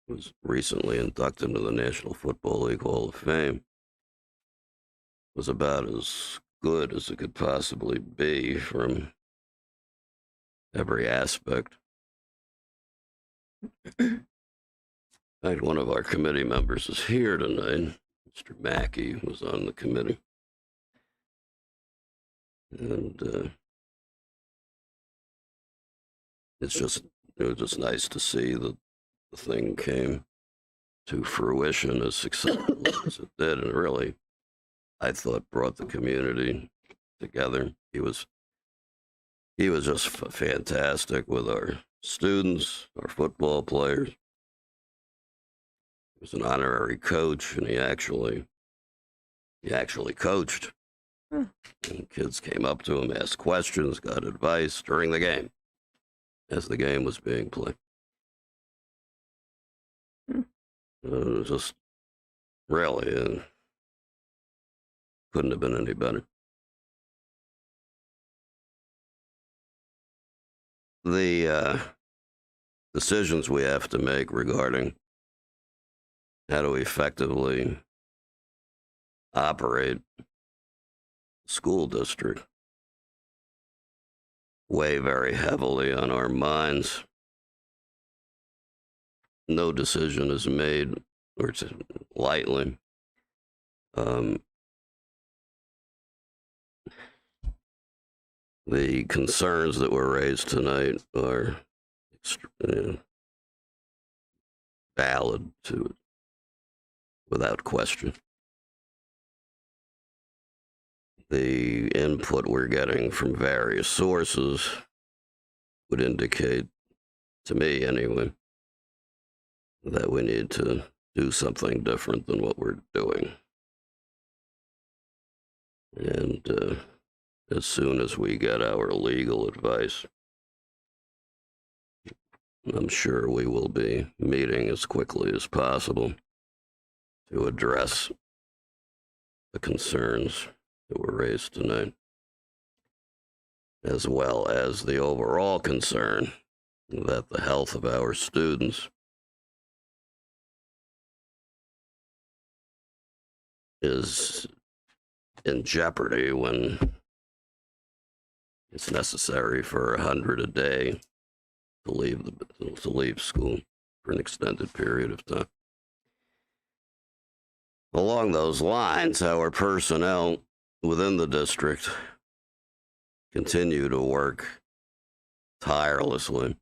A: was recently inducted into the National Football League Hall of Fame, was about as good as it could possibly be from every aspect. In fact, one of our committee members is here tonight. Mr. Mackey was on the committee. And it was just nice to see that the thing came to fruition as successfully as it did, and really, I thought, brought the community together. He was just fantastic with our students, our football players. He was an honorary coach, and he actually coached. And kids came up to him, asked questions, got advice during the game, as the game was being played. It was just really couldn't have been any better. The decisions we have to make regarding how to effectively operate school district weigh very heavily on our minds. No decision is made or lightly. The concerns that were raised tonight are valid without question. The input we're getting from various sources would indicate, to me anyway, that we need to do something different than what we're doing. And as soon as we get our legal advice, I'm sure we will be meeting as quickly as possible to address the concerns that were raised tonight, as well as the overall concern that the health of our students is in jeopardy when it's necessary for 100 a day to leave school for an extended period of time. Along those lines, our personnel within the district continue to work tirelessly.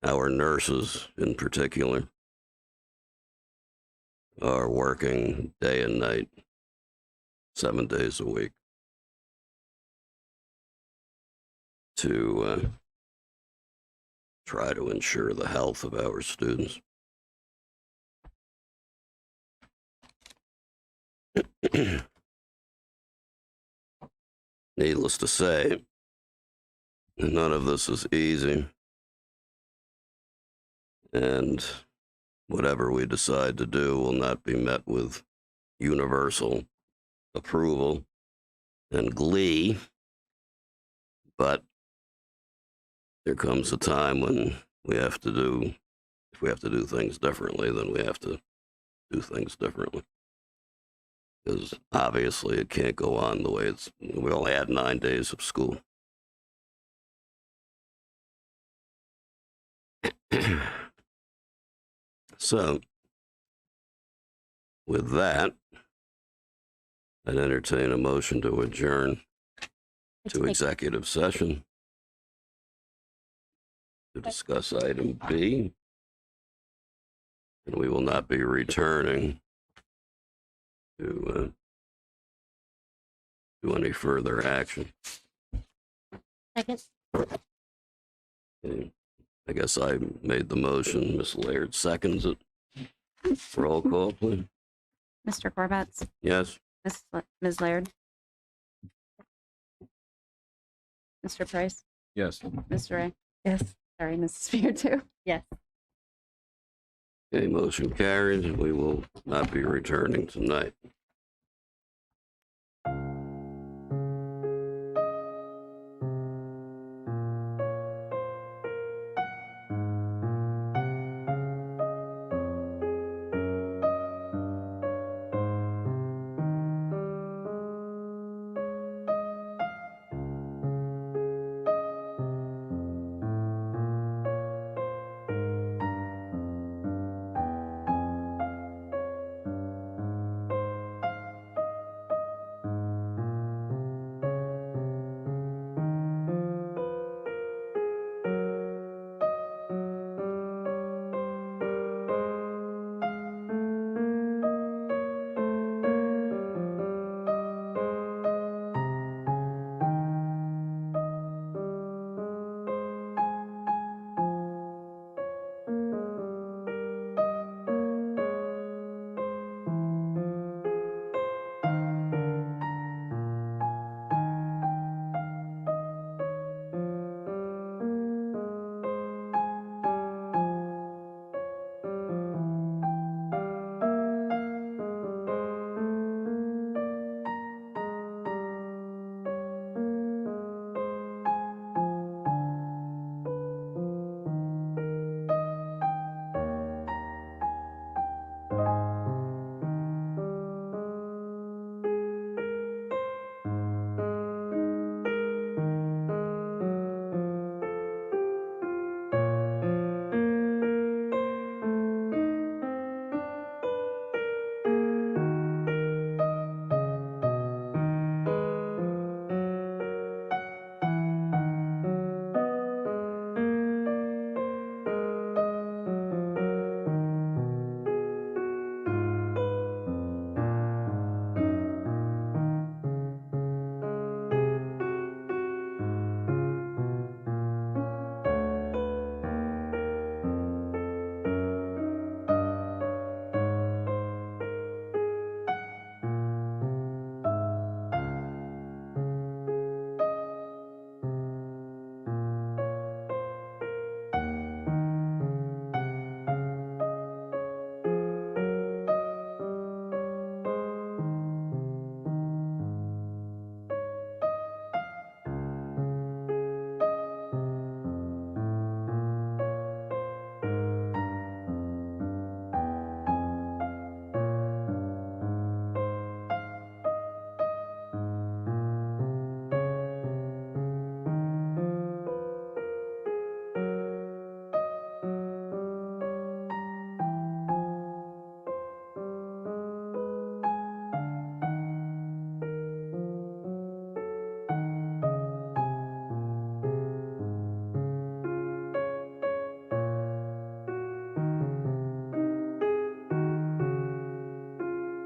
A: Our nurses, in particular, are working day and night, 7 days a week, to try to ensure the health of our students. Needless to say, none of this is easy, and whatever we decide to do will not be met with universal approval and glee, but there comes a time when if we have to do things differently, then we have to do things differently. Because obviously it can't go on the way we only had 9 days of school. So, with that, I'd entertain a motion to adjourn to executive session to discuss item B, and we will not be returning to do any further action.
E: Second.
A: Okay. I guess I made the motion. Ms. Laird seconds it. Roll call, please.
C: Mr. Gorbats,
A: Yes.
C: Ms. Laird, Mr. Price,
D: Yes.
C: Mr. Ray.
K: Yes.
C: Sorry, Mrs. Spear too.
I: Yes.
A: Okay, motion carried. We will not be returning tonight.